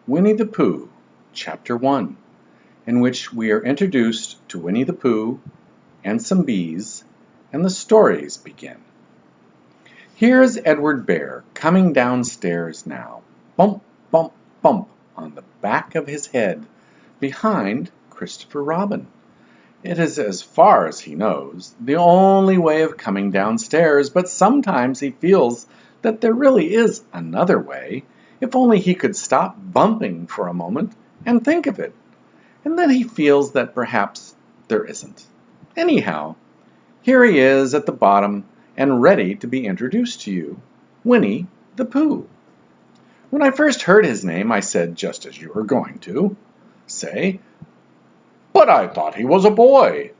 Winnie the Pooh, Chapter 1, in which we are introduced to Winnie the Pooh and some bees, and the stories begin. Here is Edward Bear coming downstairs now, bump, bump, bump, on the back of his head, behind Christopher Robin. It is, as far as he knows, the only way of coming downstairs, but sometimes he feels that there really is another way, if only he could stop bumping for a moment and think of it. And then he feels that perhaps there isn't. Anyhow, here he is at the bottom and ready to be introduced to you, Winnie the Pooh. When I first heard his name, I said, just as you were going to say, "But I thought he was a boy."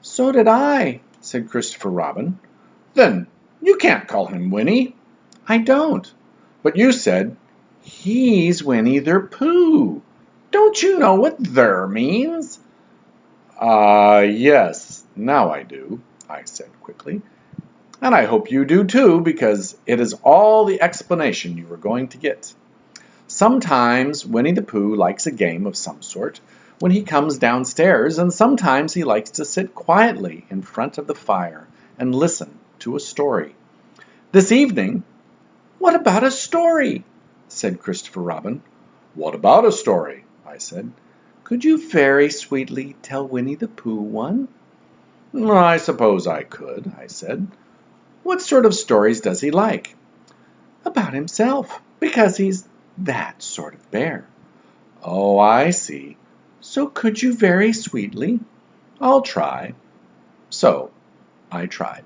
"So did I," said Christopher Robin. "Then you can't call him Winnie." "I don't." "But you said, he's Winnie the Pooh. Don't you know what there means?" Yes, now I do," I said quickly. "And I hope you do too, because it is all the explanation you were going to get. Sometimes Winnie the Pooh likes a game of some sort when he comes downstairs, and sometimes he likes to sit quietly in front of the fire and listen to a story. This evening—" "What about a story?" said Christopher Robin. "What about a story?" I said. "Could you very sweetly tell Winnie the Pooh one?" "I suppose I could," I said. "What sort of stories does he like?" "About himself, because he's that sort of bear." "Oh, I see. So could you very sweetly?" "I'll try." So I tried.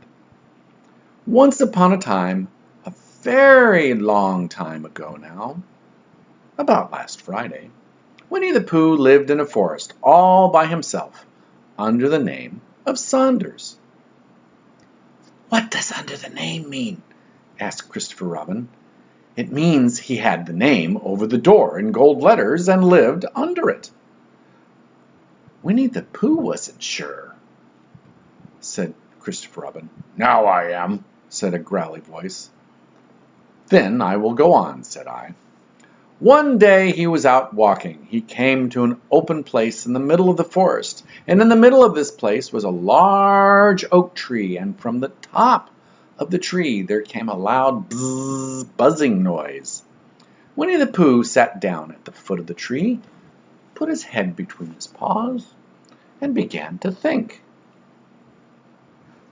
Once upon a time, a very long time ago now, about last Friday, Winnie the Pooh lived in a forest all by himself, under the name of Saunders. "What does under the name mean?" asked Christopher Robin. "It means he had the name over the door in gold letters and lived under it." "Winnie the Pooh wasn't sure," said Christopher Robin. "Now I am," said a growly voice. "Then I will go on," said I. "One day he was out walking. He came to an open place in the middle of the forest, and in the middle of this place was a large oak tree, and from the top of the tree there came a loud buzz, buzzing noise. Winnie the Pooh sat down at the foot of the tree, put his head between his paws, and began to think.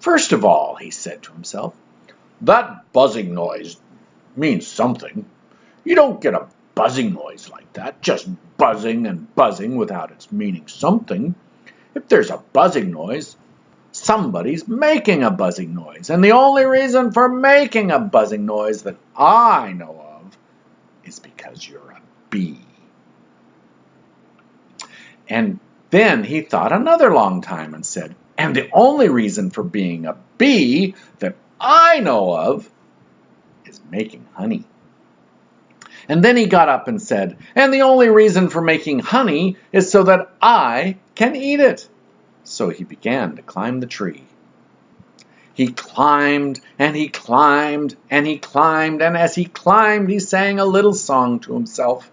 "First of all," he said to himself, "that buzzing noise means something. You don't get a buzzing noise like that, just buzzing and buzzing without its meaning something. If there's a buzzing noise, somebody's making a buzzing noise, and the only reason for making a buzzing noise that I know of is because you're a bee." And then he thought another long time and said, "And the only reason for being a bee that I know of is making honey." And then he got up and said, "And the only reason for making honey is so that I can eat it." So he began to climb the tree. He climbed, and he climbed, and he climbed, and as he climbed, he sang a little song to himself.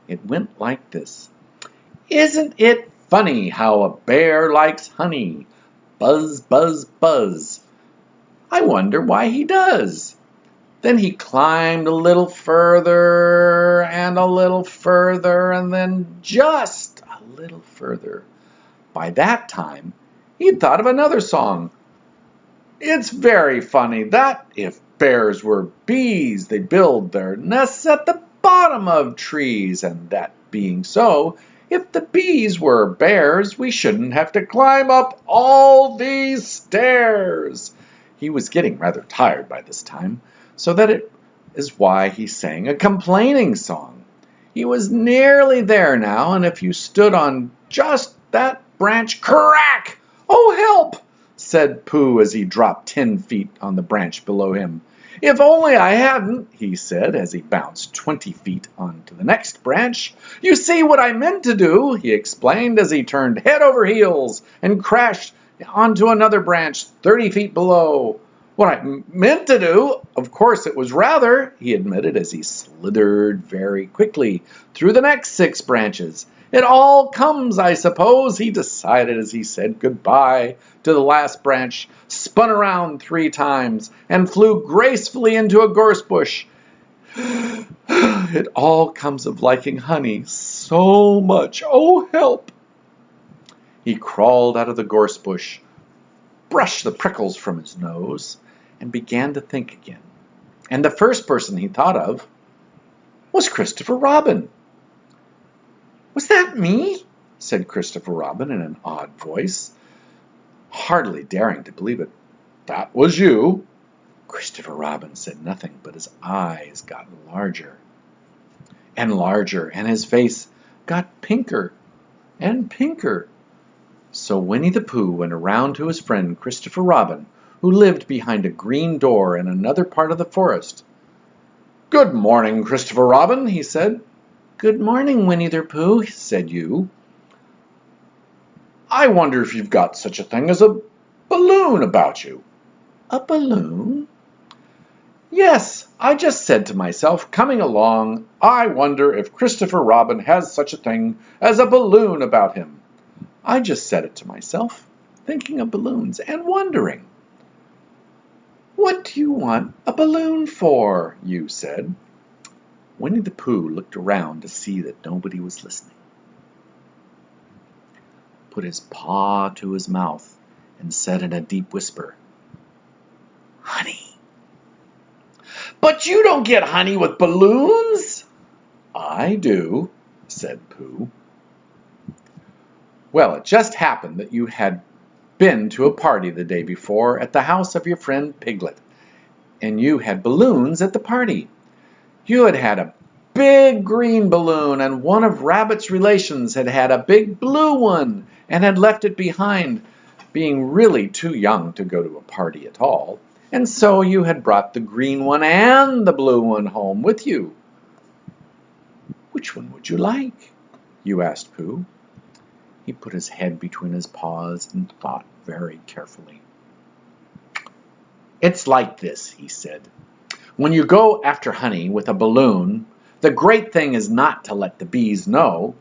It went like this: "Isn't it funny how a bear likes honey? Buzz, buzz, buzz. I wonder why he does." Then he climbed a little further, and a little further, and then just a little further. By that time, he'd thought of another song. "It's very funny that if bears were bees, they build their nests at the bottom of trees, and that being so, if the bees were bears, we shouldn't have to climb up all these stairs." He was getting rather tired by this time, so that it is why he sang a complaining song. He was nearly there now, and if you stood on just that branch, crack! "Oh, help!" said Pooh as he dropped 10 feet on the branch below him. "If only I hadn't," he said as he bounced 20 feet onto the next branch. "You see what I meant to do," he explained as he turned head over heels and crashed onto another branch 30 feet below. What I meant to do, of course it was rather, he admitted as he slithered very quickly through the next 6 branches. It all comes, I suppose, he decided as he said goodbye to the last branch, spun around 3 times, and flew gracefully into a gorse bush. It all comes of liking honey so much. Oh, help! He crawled out of the gorse bush, brushed the prickles from his nose, and began to think again. And the first person he thought of was Christopher Robin. "Was that me?" said Christopher Robin in an odd voice, hardly daring to believe it. "That was you." Christopher Robin said nothing, but his eyes got larger and larger, and his face got pinker and pinker. So Winnie the Pooh went around to his friend Christopher Robin, who lived behind a green door in another part of the forest. "Good morning, Christopher Robin," he said. "Good morning, Winnie the Pooh," said you. "I wonder if you've got such a thing as a balloon about you." "A balloon?" "Yes, I just said to myself, coming along, I wonder if Christopher Robin has such a thing as a balloon about him. I just said it to myself, thinking of balloons and wondering." "What do you want a balloon for?" you said. Winnie the Pooh looked around to see that nobody was listening. Put his paw to his mouth and said in a deep whisper, "Honey." "But you don't get honey with balloons." "I do," said Pooh. Well, it just happened that you had been to a party the day before at the house of your friend Piglet, and you had balloons at the party. You had had a big green balloon, and one of Rabbit's relations had had a big blue one and had left it behind, being really too young to go to a party at all. And so you had brought the green one and the blue one home with you. "Which one would you like?" you asked Pooh. He put his head between his paws and thought very carefully. "It's like this," he said. "When you go after honey with a balloon, the great thing is not to let the bees know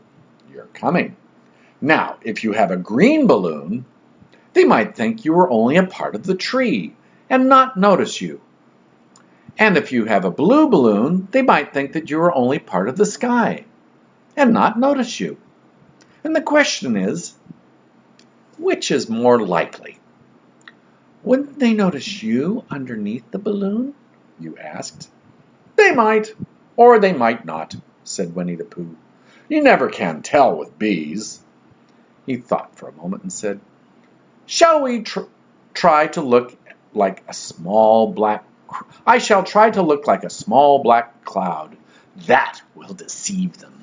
you're coming. Now, if you have a green balloon, they might think you were only a part of the tree and not notice you. And if you have a blue balloon, they might think that you were only part of the sky and not notice you. And the question is, which is more likely? Wouldn't they notice you underneath the balloon?" you asked. "They might, or they might not," said Winnie the Pooh. "You never can tell with bees." He thought for a moment and said, "Shall we try to look like a small black... I shall try to look like a small black cloud. That will deceive them."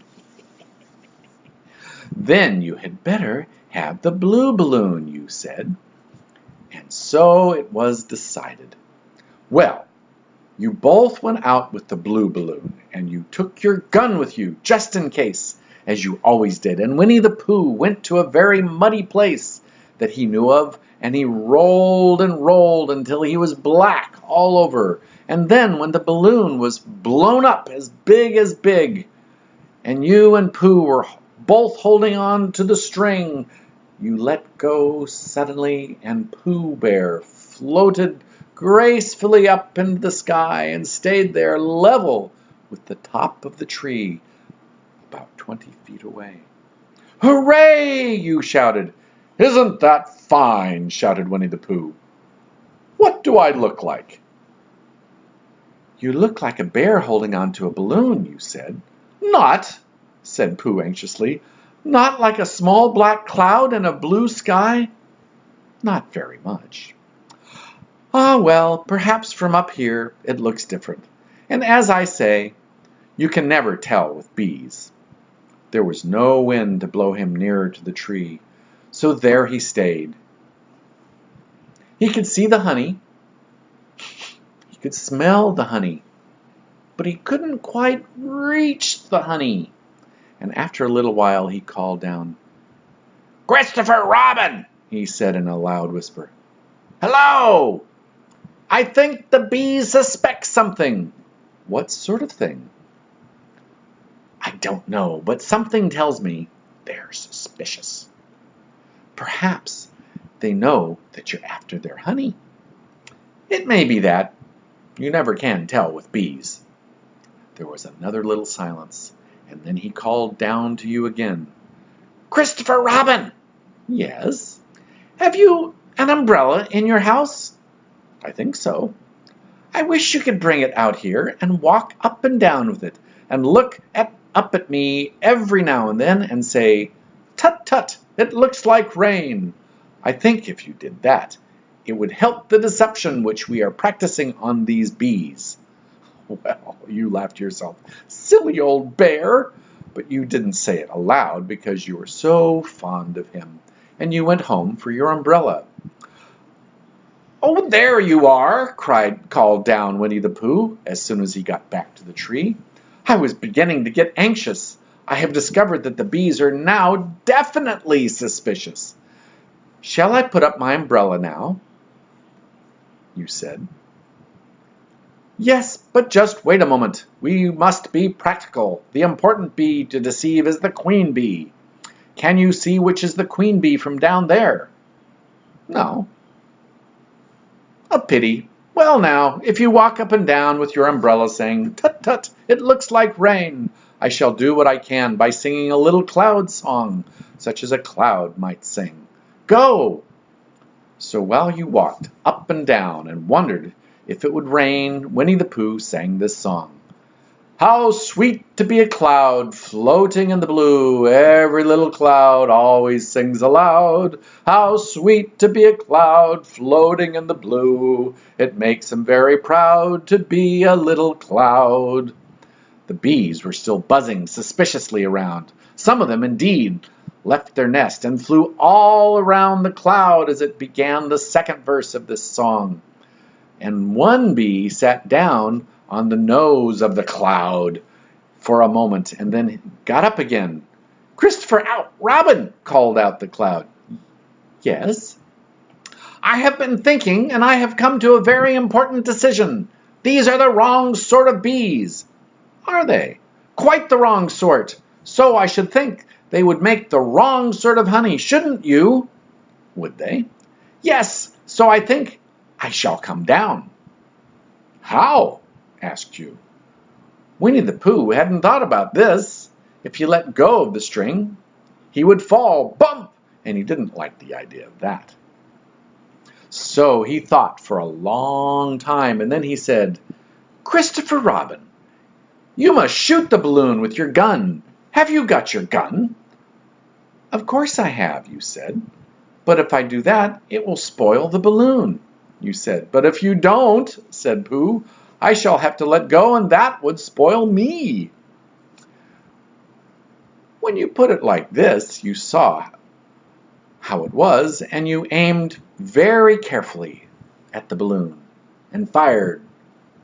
"Then you had better have the blue balloon," you said. And so it was decided. Well, you both went out with the blue balloon, and you took your gun with you, just in case, as you always did. And Winnie the Pooh went to a very muddy place that he knew of, and he rolled and rolled until he was black all over. And then when the balloon was blown up as big, and you and Pooh were both holding on to the string, you let go suddenly, and Pooh Bear floated gracefully up into the sky and stayed there level with the top of the tree, about 20 feet away. "Hooray!" you shouted. "Isn't that fine?" shouted Winnie the Pooh. "What do I look like?" "You look like a bear holding on to a balloon," you said. "Not," said Pooh anxiously, "not like a small black cloud in a blue sky?" "Not very much." "Ah, well, perhaps from up here it looks different. And as I say, you can never tell with bees." There was no wind to blow him nearer to the tree, so there he stayed. He could see the honey. He could smell the honey, but he couldn't quite reach the honey. And after a little while he called down, "Christopher Robin," he said in a loud whisper. "Hello!" I think the bees suspect something. What sort of thing? I don't know, but something tells me they're suspicious. Perhaps they know that you're after their honey. It may be that. You never can tell with bees. There was another little silence, and then he called down to you again. Christopher Robin! Yes? Have you an umbrella in your house? I think so. I wish you could bring it out here and walk up and down with it and look up at me every now and then and say, Tut, tut, it looks like rain. I think if you did that, it would help the deception which we are practicing on these bees. Well, you laughed to yourself. Silly old bear! But you didn't say it aloud because you were so fond of him, and you went home for your umbrella. Oh, there you are! called down Winnie the Pooh as soon as he got back to the tree. I was beginning to get anxious. I have discovered that the bees are now definitely suspicious. Shall I put up my umbrella now? You said. Yes, but just wait a moment. We must be practical. The important bee to deceive is the queen bee. Can you see which is the queen bee from down there? No. A pity. Well now, if you walk up and down with your umbrella saying, Tut, tut, it looks like rain, I shall do what I can by singing a little cloud song, such as a cloud might sing. Go! So while you walked up and down and wondered if it would rain, Winnie the Pooh sang this song. How sweet to be a cloud floating in the blue. Every little cloud always sings aloud. How sweet to be a cloud floating in the blue. It makes him very proud to be a little cloud. The bees were still buzzing suspiciously around. Some of them, indeed, left their nest and flew all around the cloud as it began the second verse of this song. And one bee sat down on the nose of the cloud for a moment and then got up again. Christopher Robin, called out the cloud. Yes? I have been thinking, and I have come to a very important decision. These are the wrong sort of bees. Are they? Quite the wrong sort. So I should think they would make the wrong sort of honey, shouldn't you? Would they? Yes, so I think I shall come down. How? Asked you. Winnie the Pooh hadn't thought about this. If you let go of the string, he would fall, bump, and he didn't like the idea of that. So he thought for a long time, and then he said, Christopher Robin, you must shoot the balloon with your gun. Have you got your gun? Of course I have, you said. But if I do that, it will spoil the balloon, you said. But if you don't, said Pooh, I shall have to let go, and that would spoil me. When you put it like this, you saw how it was, and you aimed very carefully at the balloon and fired.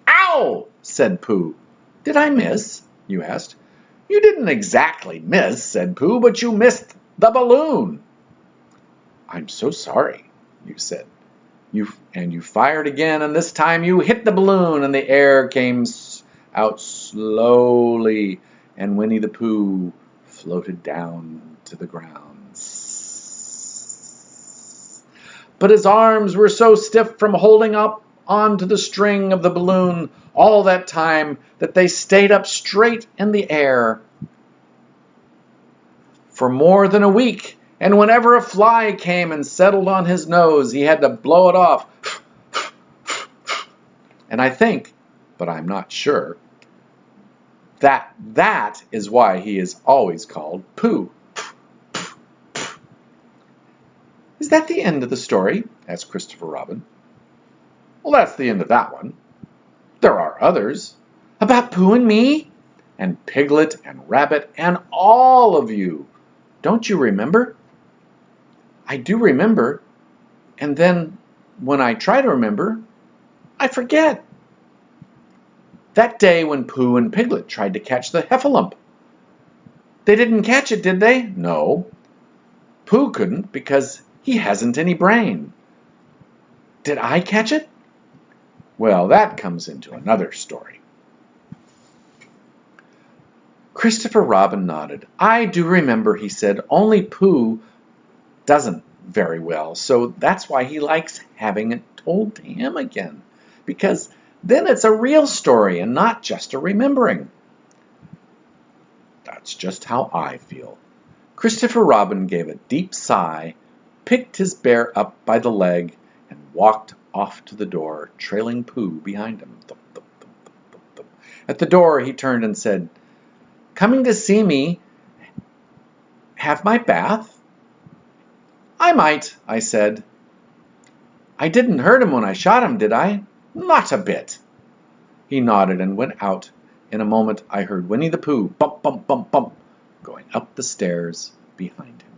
Ow! Said Pooh. Did I miss? You asked. You didn't exactly miss, said Pooh, but you missed the balloon. I'm so sorry, you said. You fired again, and this time you hit the balloon, and the air came out slowly, and Winnie the Pooh floated down to the ground. But his arms were so stiff from holding up onto the string of the balloon all that time that they stayed up straight in the air for more than a week. And whenever a fly came and settled on his nose, he had to blow it off. And I think, but I'm not sure, that is why he is always called Pooh. Is that the end of the story? Asked Christopher Robin. Well, that's the end of that one. There are others. About Pooh and me? And Piglet and Rabbit and all of you. Don't you remember? I do remember. And then when I try to remember, I forget. That day when Pooh and Piglet tried to catch the heffalump. They didn't catch it, did they? No. Pooh couldn't because he hasn't any brain. Did I catch it? Well, that comes into another story. Christopher Robin nodded. I do remember, he said, only Pooh doesn't very well, so that's why he likes having it told to him again, because then it's a real story and not just a remembering. That's just how I feel. Christopher Robin gave a deep sigh, picked his bear up by the leg, and walked off to the door, trailing Pooh behind him. Thump, thump, thump, thump, thump, thump. At the door, he turned and said, Coming to see me, have my bath? I might, I said. I didn't hurt him when I shot him, did I? Not a bit. He nodded and went out. In a moment, I heard Winnie the Pooh, bump, bump, bump, bump, going up the stairs behind him.